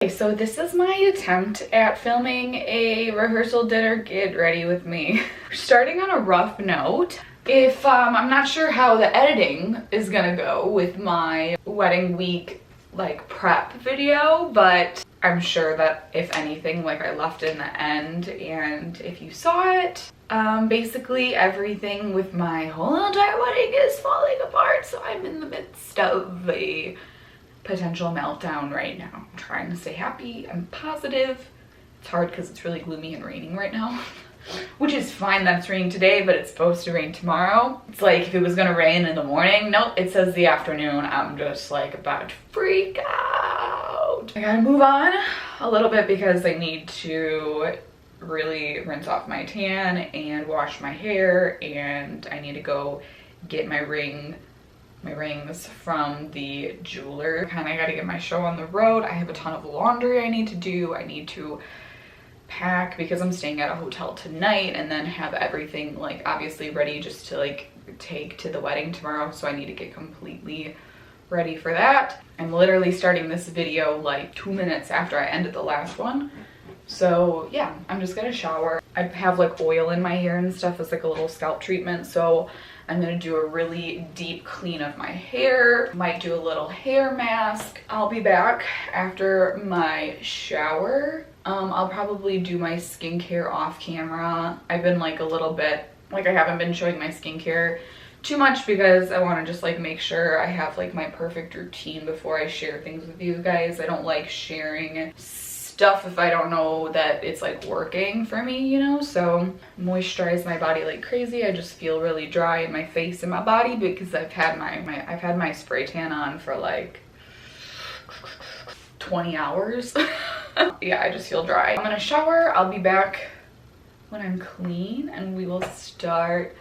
Okay, so this is my attempt at filming a rehearsal dinner get ready with me. Starting on a rough note, if I'm not sure how the editing is gonna go with my wedding week like prep video, but I'm sure that if anything, like I left in the end, and if you saw it, basically everything with my whole entire wedding is falling apart, so I'm in the midst of a potential meltdown right now. I'm trying to stay happy, I'm positive. It's hard because it's really gloomy and raining right now, which is fine that it's raining today, but it's supposed to rain tomorrow. It's like if it was gonna rain in the morning, nope, it says the afternoon. I'm just like about to freak out. I gotta move on a little bit because I need to really rinse off my tan and wash my hair, and I need to go get my rings from the jeweler. Kind of gotta get my show on the road. I have a ton of laundry I need to do. I need to pack because I'm staying at a hotel tonight, and then have everything like obviously ready just to like take to the wedding tomorrow. So I need to get completely ready for that. I'm literally starting this video like 2 minutes after I ended the last one. So yeah, I'm just gonna shower. I have like oil in my hair and stuff as like a little scalp treatment, so I'm gonna do a really deep clean of my hair. Might do a little hair mask. I'll be back after my shower. I'll probably do my skincare off camera. I've been like a little bit, like I haven't been showing my skincare too much because I wanna just like make sure I have like my perfect routine before I share things with you guys. I don't like sharing stuff if I don't know that it's like working for me, you know. So moisturize my body like crazy. I just feel really dry in my face and my body because I've had my spray tan on for like 20 hours. Yeah, I just feel dry. I'm gonna shower. I'll be back when I'm clean and we will start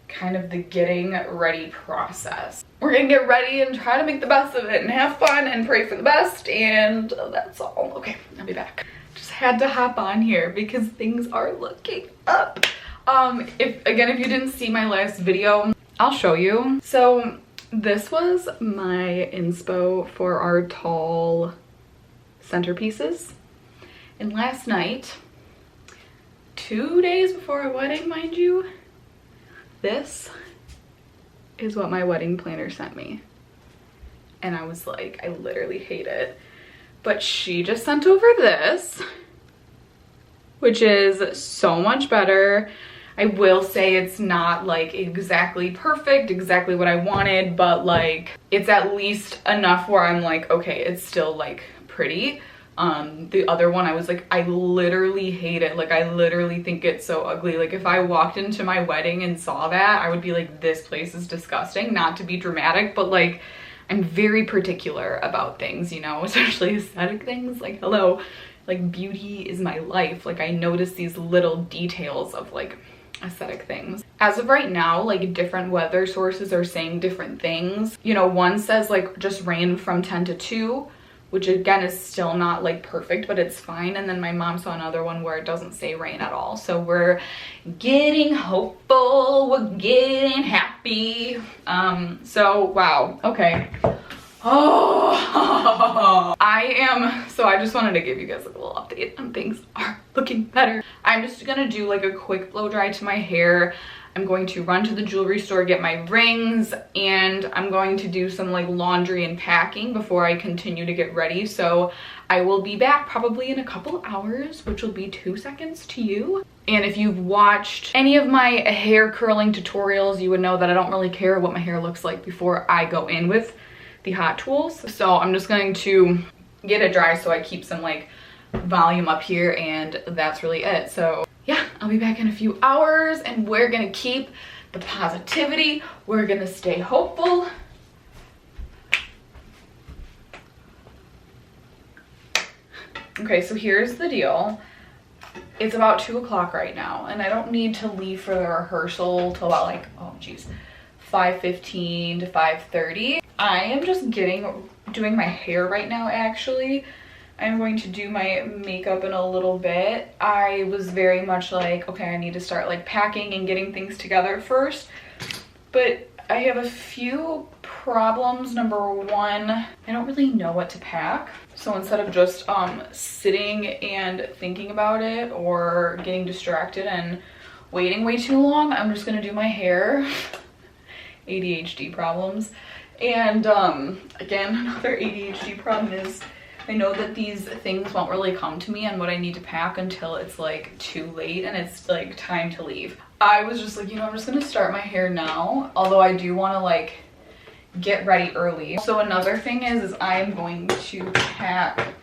kind of the getting ready process. We're gonna get ready and try to make the best of it and have fun and pray for the best, and that's all. Okay, I'll be back. Just had to hop on here because things are looking up. If you didn't see my last video, I'll show you. So this was my inspo for our tall centerpieces, and last night, 2 days before our wedding, mind you, this is what my wedding planner sent me. And I was like, I literally hate it. But she just sent over this, which is so much better. I will say it's not like exactly perfect, exactly what I wanted, but like it's at least enough where I'm like, okay, it's still like pretty. The other one, I was like, I literally hate it. Like, I literally think it's so ugly. Like, if I walked into my wedding and saw that, I would be like, this place is disgusting. Not to be dramatic, but like, I'm very particular about things, you know, especially aesthetic things. Like, hello, like beauty is my life. Like, I notice these little details of like aesthetic things. As of right now, like different weather sources are saying different things. You know, one says like just rain from 10 to 2. Which again is still not like perfect, but it's fine. And then my mom saw another one where it doesn't say rain at all. So we're getting hopeful, we're getting happy. So wow, okay. Oh, I just wanted to give you guys a little update on things are looking better. I'm just gonna do like a quick blow dry to my hair. I'm going to run to the jewelry store, get my rings, and I'm going to do some like laundry and packing before I continue to get ready. So I will be back probably in a couple hours, which will be 2 seconds to you. And if you've watched any of my hair curling tutorials, you would know that I don't really care what my hair looks like before I go in with the hot tools. So I'm just going to get it dry so I keep some like volume up here, and that's really it. So yeah, I'll be back in a few hours, and we're gonna keep the positivity. We're gonna stay hopeful. Okay, so here's the deal. It's about 2 o'clock right now, and I don't need to leave for the rehearsal till about like, oh geez, 5:15 to 5:30. I am just doing my hair right now, actually. I'm going to do my makeup in a little bit. I was very much like, okay, I need to start like packing and getting things together first. But I have a few problems. Number one, I don't really know what to pack. So instead of just sitting and thinking about it or getting distracted and waiting way too long, I'm just gonna do my hair. ADHD problems. And again, another ADHD problem is I know that these things won't really come to me on what I need to pack until it's like too late and it's like time to leave. I was just like, you know, I'm just gonna start my hair now, although I do want to like get ready early. So another thing is I am going to pack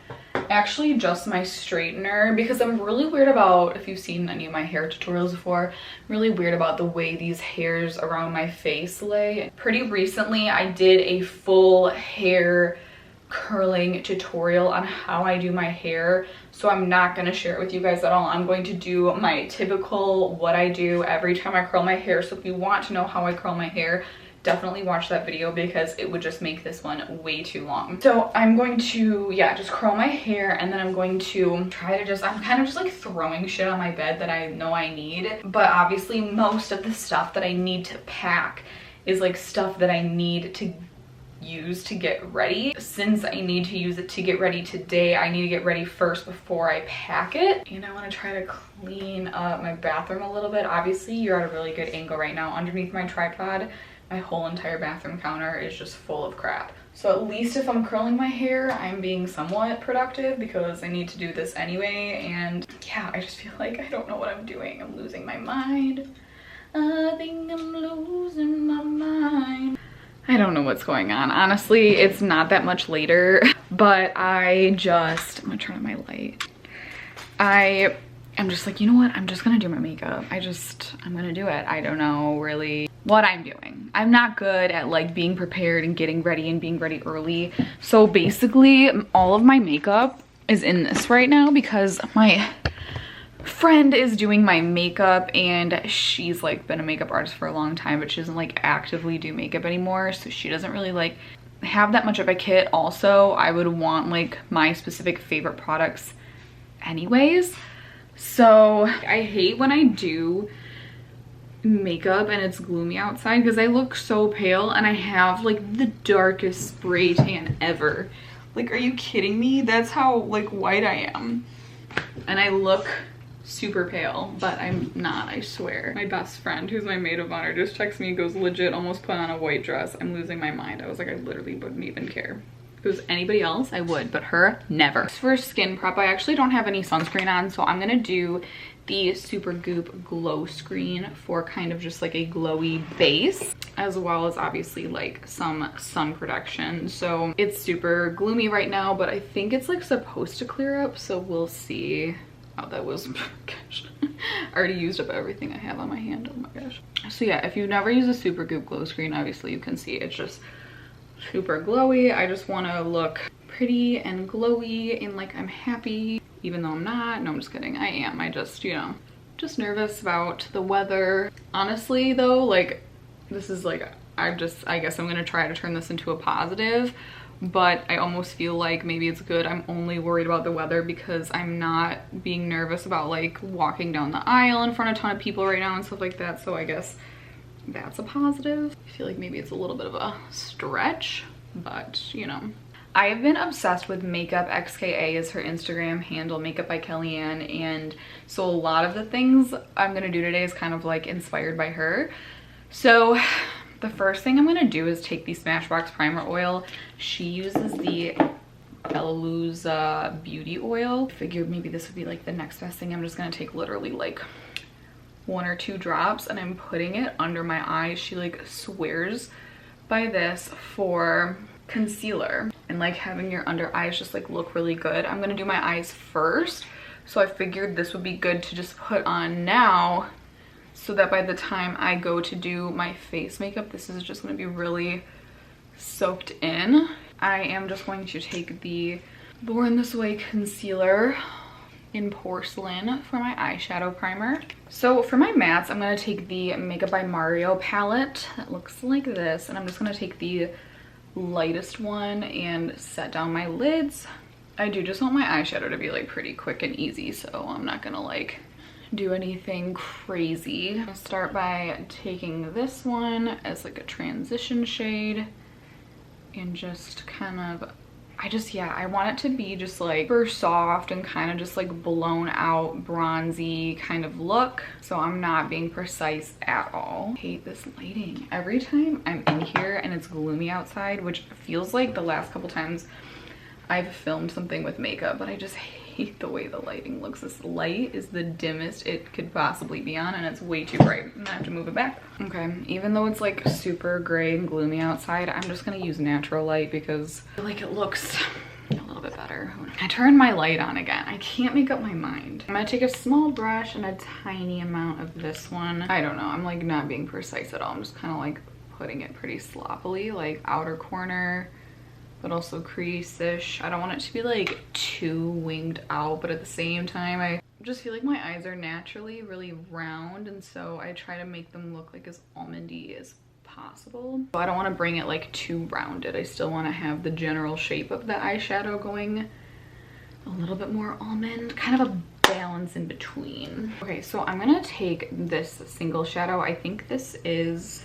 actually just my straightener, because I'm really weird about, if you've seen any of my hair tutorials before, I'm really weird about the way these hairs around my face lay. Pretty recently I did a full hair curling tutorial on how I do my hair, so I'm not going to share it with you guys at all. I'm going to do my typical what I do every time I curl my hair. So if you want to know how I curl my hair, definitely watch that video, because it would just make this one way too long. So I'm going to, yeah, just curl my hair, and then I'm going to try to just, I'm kind of just like throwing shit on my bed that I know I need. But obviously most of the stuff that I need to pack is like stuff that I need to use to get ready. Since I need to use it to get ready today, I need to get ready first before I pack it. And I want to try to clean up my bathroom a little bit. Obviously you're at a really good angle right now. Underneath my tripod, my whole entire bathroom counter is just full of crap. So at least if I'm curling my hair, I'm being somewhat productive, because I need to do this anyway. And yeah, I just feel like I don't know what I'm doing. I'm losing my mind. I think I'm losing my mind. I don't know what's going on. Honestly, it's not that much later, but I'm gonna turn on my light. I'm just like, you know what? I'm just gonna do my makeup. I'm gonna do it. I don't know really what I'm doing. I'm not good at like being prepared and getting ready and being ready early. So basically all of my makeup is in this right now, because my friend is doing my makeup, and she's like been a makeup artist for a long time, but she doesn't like actively do makeup anymore, so she doesn't really like have that much of a kit. Also, I would want like my specific favorite products anyways. So I hate when I do makeup and it's gloomy outside, because I look so pale and I have like the darkest spray tan ever. Like, are you kidding me? That's how like white I am, and I look super pale, but I'm not, I swear. My best friend, who's my maid of honor, just texts me and goes, legit almost put on a white dress. I'm losing my mind. I was like, I literally wouldn't even care. If it was anybody else, I would, but her, never. For skin prep, I actually don't have any sunscreen on, so I'm gonna do the Super Goop Glow Screen for kind of just like a glowy base, as well as obviously like some sun protection. So it's super gloomy right now, but I think it's like supposed to clear up, so we'll see. Oh, that was, gosh, I already used up everything I have on my hand. Oh my gosh. So yeah, if you've never used a Super Goop Glow Screen, obviously you can see it's just super glowy. I just want to look pretty and glowy and like I'm happy, even though I'm not. No, I'm just kidding. I am. I just, you know, just nervous about the weather. Honestly though, like this is like, I guess I'm gonna try to turn this into a positive, but I almost feel like maybe it's good I'm only worried about the weather, because I'm not being nervous about like walking down the aisle in front of a ton of people right now and stuff like that. So I guess that's a positive. I feel like maybe it's a little bit of a stretch, but you know. I have been obsessed with Makeup XKA is her Instagram handle, Makeup by Kellyanne, and so a lot of the things I'm gonna do today is kind of like inspired by her. So the first thing I'm gonna do is take the Smashbox Primer Oil. She uses the Bella Luz Beauty Oil. I figured maybe this would be like the next best thing. I'm just gonna take literally like 1 or 2 drops, and I'm putting it under my eyes. She like swears by this for concealer and like having your under eyes just like look really good. I'm gonna do my eyes first, so I figured this would be good to just put on now, so that by the time I go to do my face makeup, this is just gonna be really soaked in. I am just going to take the Born This Way concealer in Porcelain for my eyeshadow primer. So for my mattes, I'm gonna take the Makeup by Mario palette that looks like this, and I'm just gonna take the lightest one and set down my lids. I do just want my eyeshadow to be like pretty quick and easy, so I'm not gonna like do anything crazy. I'm gonna start by taking this one as like a transition shade and just kind of, I want it to be just like super soft and kind of just like blown out bronzy kind of look. So I'm not being precise at all. I hate this lighting. Every time I'm in here and it's gloomy outside, which feels like the last couple times I've filmed something with makeup, but I just hate the way the lighting looks. This light is the dimmest it could possibly be on and it's way too bright and I have to move it back. Okay, even though it's like super gray and gloomy outside, I'm just gonna use natural light because I feel like it looks a little bit better. I turned my light on again. I can't make up my mind. I'm gonna take a small brush and a tiny amount of this one. I don't know, I'm like not being precise at all. I'm just kind of like putting it pretty sloppily, like outer corner, but also crease-ish. I don't want it to be like too winged out, but at the same time, I just feel like my eyes are naturally really round, and so I try to make them look like as almondy as possible. So I don't want to bring it like too rounded. I still want to have the general shape of the eyeshadow going a little bit more almond, kind of a balance in between. Okay, so I'm gonna take this single shadow. I think this is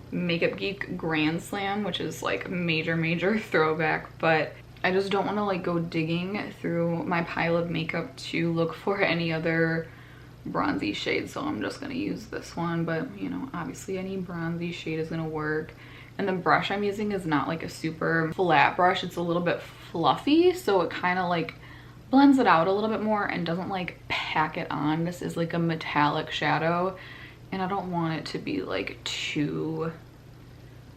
Makeup Geek Grand Slam, which is like major throwback, but I just don't want to like go digging through my pile of makeup to look for any other bronzy shade, so I'm just gonna use this one. But you know, obviously any bronzy shade is gonna work. And the brush I'm using is not like a super flat brush, it's a little bit fluffy, so it kind of like blends it out a little bit more and doesn't like pack it on. This is like a metallic shadow and I don't want it to be like too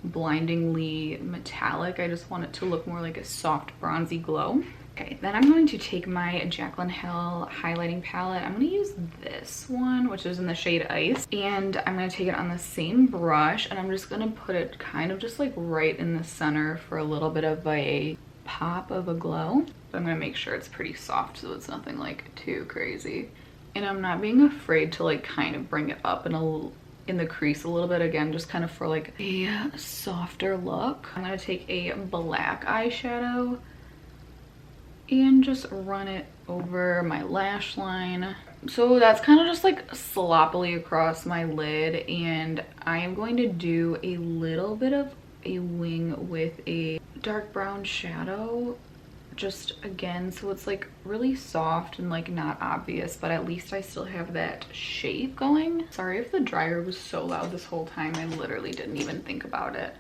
blindingly metallic. I just want it to look more like a soft bronzy glow. Okay, then I'm going to take my Jaclyn Hill highlighting palette. I'm going to use this one, which is in the shade Ice, and I'm going to take it on the same brush and I'm just going to put it kind of just like right in the center for a little bit of a pop of a glow. But I'm going to make sure it's pretty soft so it's nothing like too crazy. And I'm not being afraid to like kind of bring it up in the crease a little bit, again, just kind of for like a softer look. I'm gonna take a black eyeshadow and just run it over my lash line. So that's kind of just like sloppily across my lid, and I am going to do a little bit of a wing with a dark brown shadow, just again so it's like really soft and like not obvious, but at least I still have that shape going. Sorry if the dryer was so loud this whole time, I literally didn't even think about it.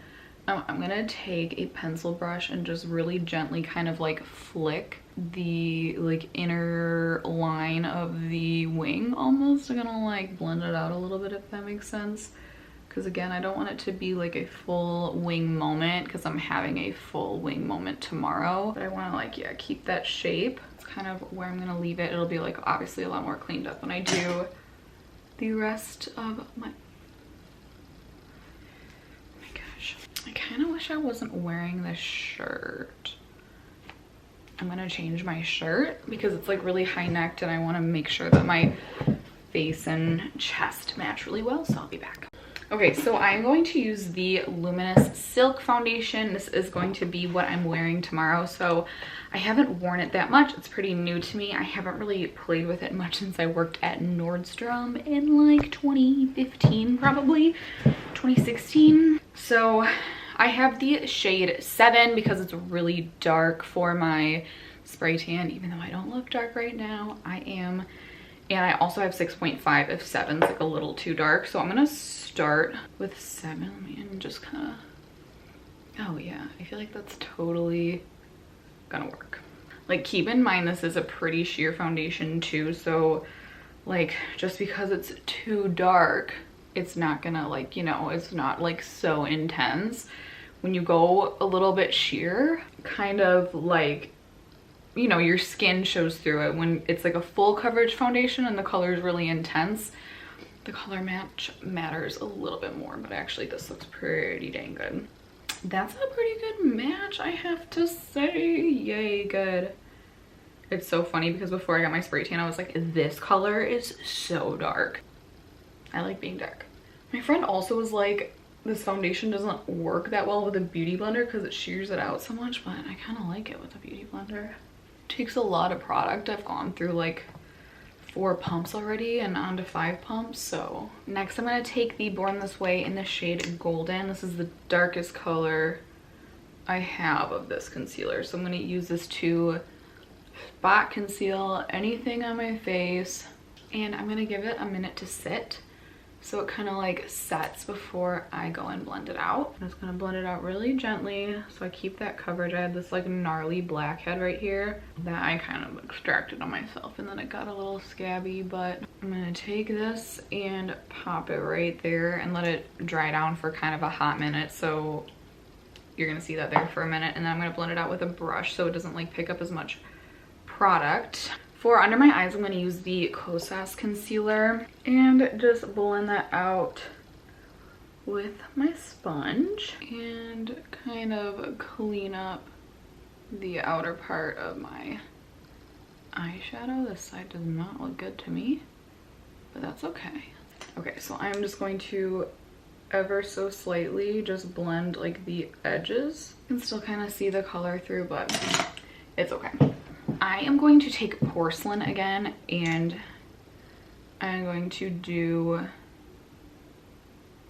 I'm gonna take a pencil brush and just really gently kind of like flick the like inner line of the wing almost. I'm gonna like blend it out a little bit, if that makes sense. Because again, I don't want it to be like a full wing moment because I'm having a full wing moment tomorrow. But I want to like, yeah, keep that shape. It's kind of where I'm going to leave it. It'll be like obviously a lot more cleaned up when I do the rest of my... Oh my gosh. I kind of wish I wasn't wearing this shirt. I'm going to change my shirt because it's like really high necked and I want to make sure that my face and chest match really well. So I'll be back. Okay, so I'm going to use the Luminous Silk Foundation. This is going to be what I'm wearing tomorrow. So I haven't worn it that much. It's pretty new to me. I haven't really played with it much since I worked at Nordstrom in like 2015, probably 2016. So I have the shade 7 because it's really dark for my spray tan, even though I don't look dark right now. I am. And I also have 6.5 if 7's like a little too dark. So I'm gonna start with 7 and just kind of, oh yeah, I feel like that's totally gonna work. Like keep in mind this is a pretty sheer foundation too. So like just because it's too dark, it's not gonna like, you know, it's not like so intense. When you go a little bit sheer, kind of like, you know, your skin shows through it. When it's like a full coverage foundation and the color is really intense, the color match matters a little bit more, but actually this looks pretty dang good. That's a pretty good match, I have to say. Yay, good. It's so funny because before I got my spray tan, I was like, this color is so dark. I like being dark. My friend also was like, this foundation doesn't work that well with a beauty blender because it shears it out so much, but I kind of like it with a beauty blender. Takes a lot of product. I've gone through like 4 pumps already and on to 5 pumps. So next I'm going to take the Born This Way in the shade Golden. This is the darkest color I have of this concealer. So I'm gonna use this to spot conceal anything on my face. And I'm gonna give it a minute to sit, so it kind of like sets before I go and blend it out. I'm just gonna blend it out really gently so I keep that coverage. I had this like gnarly blackhead right here that I kind of extracted on myself, and then it got a little scabby, but I'm gonna take this and pop it right there and let it dry down for kind of a hot minute. So you're gonna see that there for a minute, and then I'm gonna blend it out with a brush so it doesn't like pick up as much product. For under my eyes, I'm going to use the Kosas concealer and just blend that out with my sponge and kind of clean up the outer part of my eyeshadow. This side does not look good to me, but that's okay. Okay, so I'm just going to ever so slightly just blend like the edges. You can still kind of see the color through, but it's okay. I am going to take porcelain again, and I'm going to do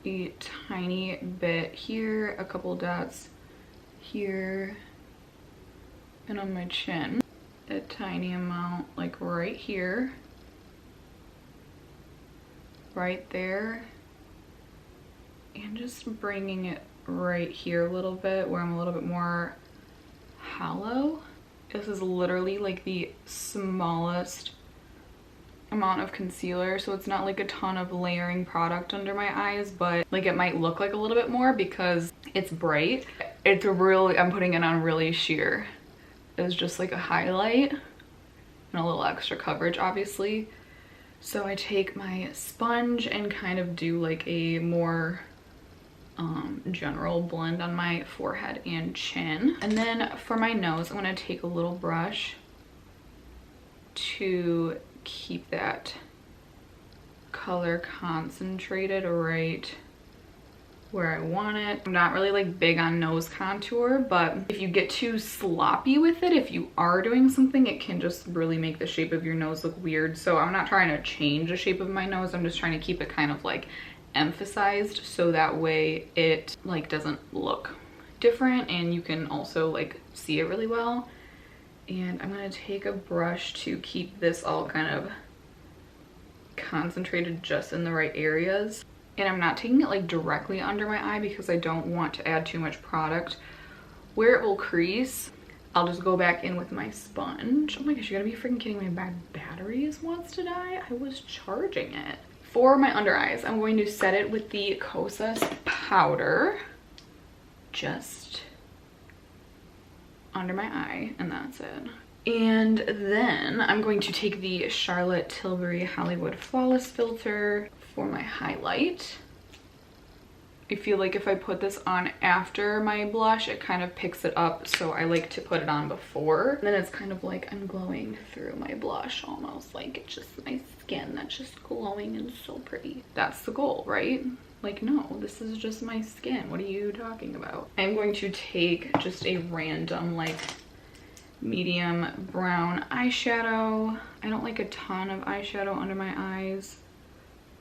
a tiny bit here, a couple dots here, and on my chin. A tiny amount like right here, right there, and just bringing it right here a little bit where I'm a little bit more hollow. This is literally like the smallest amount of concealer, so it's not like a ton of layering product under my eyes, but like it might look like a little bit more because it's bright. It's really, I'm putting it on really sheer. It's just like a highlight and a little extra coverage, obviously. So I take my sponge and kind of do like a more general blend on my forehead and chin. And then for my nose, I'm going to take a little brush to keep that color concentrated right where I want it. I'm not really like big on nose contour, but if you get too sloppy with it, if you are doing something, it can just really make the shape of your nose look weird. So I'm not trying to change the shape of my nose. I'm just trying to keep it kind of like emphasized, so that way it like doesn't look different and you can also like see it really well. And I'm gonna take a brush to keep this all kind of concentrated just in the right areas. And I'm not taking it like directly under my eye because I don't want to add too much product. Where it will crease, I'll just go back in with my sponge. Oh my gosh, you gotta be freaking kidding me. My battery wants to die. I was charging it. For my under eyes, I'm going to set it with the Kosas powder just under my eye, and that's it. And then I'm going to take the Charlotte Tilbury Hollywood Flawless filter for my highlight. I feel like if I put this on after my blush, it kind of picks it up, so I like to put it on before. And then it's kind of like I'm glowing through my blush, almost like it's just my skin that's just glowing and so pretty. That's the goal, right? Like, no, this is just my skin. What are you talking about? I'm going to take just a random like medium brown eyeshadow. I don't like a ton of eyeshadow under my eyes.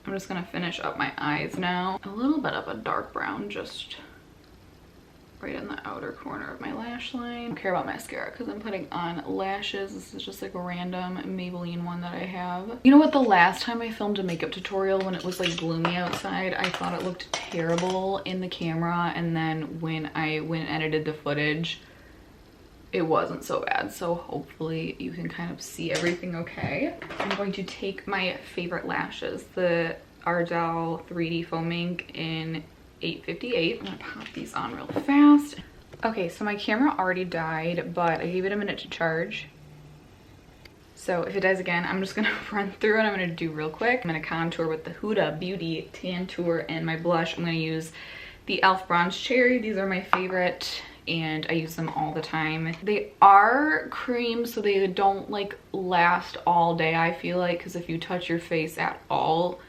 I'm just gonna finish up my eyes now. A little bit of a dark brown just right in the outer corner of my lash line. I don't care about mascara because I'm putting on lashes. This is just like a random Maybelline one that I have. You know what, the last time I filmed a makeup tutorial when it was like gloomy outside, I thought it looked terrible in the camera, and then when I went and edited the footage, it wasn't so bad. So hopefully you can kind of see everything okay. I'm going to take my favorite lashes, the Ardell 3D Foam Ink in 858. I'm gonna pop these on real fast. Okay, so my camera already died, but I gave it a minute to charge. So if it dies again, I'm just gonna run through it. I'm gonna do real quick. I'm gonna contour with the Huda Beauty Tan Tour, and my blush, I'm gonna use the e.l.f. Bronze Cherry. These are my favorite, and I use them all the time. They are cream, so they don't like last all day, I feel like, because if you touch your face at all,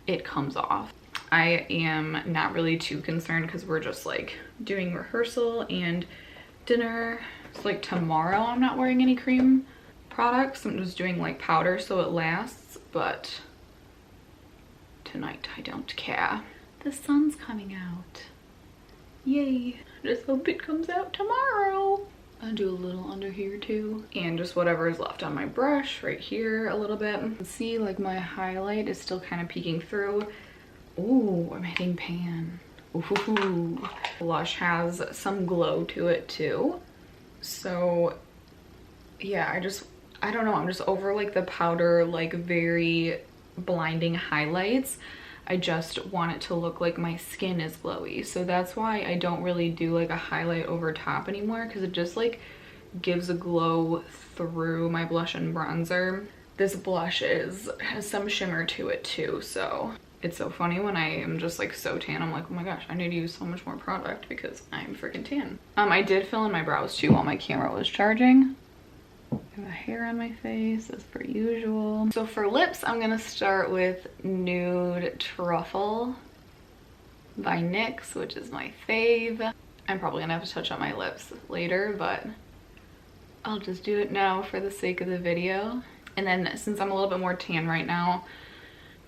it comes off. I am not really too concerned because we're just like doing rehearsal and dinner. So like tomorrow I'm not wearing any cream products. I'm just doing like powder so it lasts, but tonight I don't care. The sun's coming out. Yay. Just hope it comes out tomorrow. I'll do a little under here too. And just whatever is left on my brush right here a little bit. See, like my highlight is still kind of peeking through. Ooh, I'm hitting pan. Ooh. Blush has some glow to it too. So yeah, I don't know, I'm just over like the powder, like very blinding highlights. I just want it to look like my skin is glowy. So that's why I don't really do like a highlight over top anymore, because it just like gives a glow through my blush and bronzer. This blush has some shimmer to it too, so it's so funny when I am just like so tan. I'm like, oh my gosh, I need to use so much more product because I'm freaking tan. I did fill in my brows too while my camera was charging. I have a hair on my face as per usual. So for lips, I'm gonna start with Nude Truffle by NYX, which is my fave. I'm probably gonna have to touch up my lips later, but I'll just do it now for the sake of the video. And then since I'm a little bit more tan right now,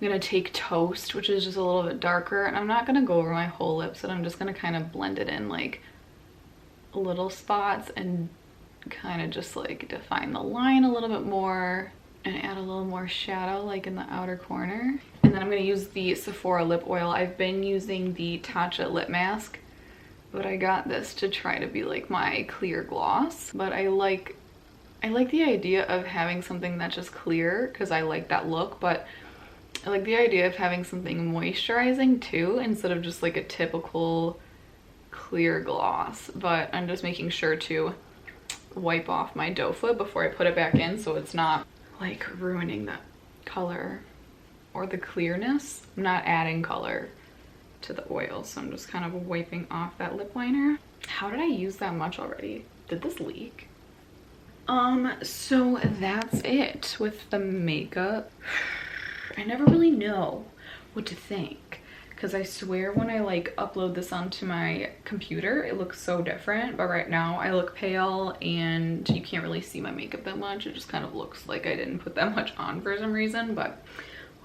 I'm gonna take Toast, which is just a little bit darker, and I'm not gonna go over my whole lips, and I'm just gonna kind of blend it in like little spots and kind of just like define the line a little bit more and add a little more shadow like in the outer corner. And then I'm going to use the Sephora lip oil. I've been using the Tatcha lip mask, but I got this to try to be like my clear gloss. But I like the idea of having something that's just clear because I like that look, but I like the idea of having something moisturizing too instead of just like a typical clear gloss. But I'm just making sure to wipe off my doe foot before I put it back in so it's not like ruining the color or the clearness. I'm not adding color to the oil, so I'm just kind of wiping off that lip liner. How did I use that much already? Did this leak? So that's it with the makeup. I never really know what to think, because I swear when I like upload this onto my computer, it looks so different. But right now I look pale and you can't really see my makeup that much. It just kind of looks like I didn't put that much on for some reason, but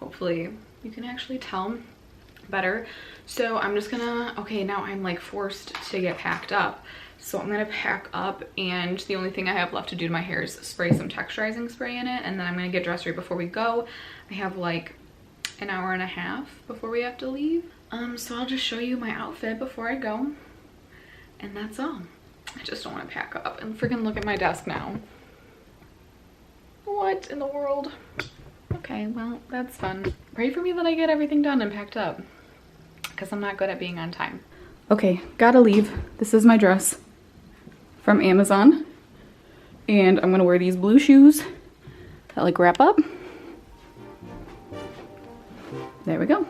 hopefully you can actually tell better. So I'm just gonna, okay, now I'm like forced to get packed up. So I'm gonna pack up, and the only thing I have left to do to my hair is spray some texturizing spray in it, and then I'm gonna get dressed right before we go. I have like an hour and a half before we have to leave. So I'll just show you my outfit before I go, and that's all. I just don't want to pack up and freaking look at my desk now. What in the world? Okay, well, that's fun. Pray for me that I get everything done and packed up, because I'm not good at being on time. Okay, gotta leave. This is my dress from Amazon, and I'm gonna wear these blue shoes that like wrap up. There we go.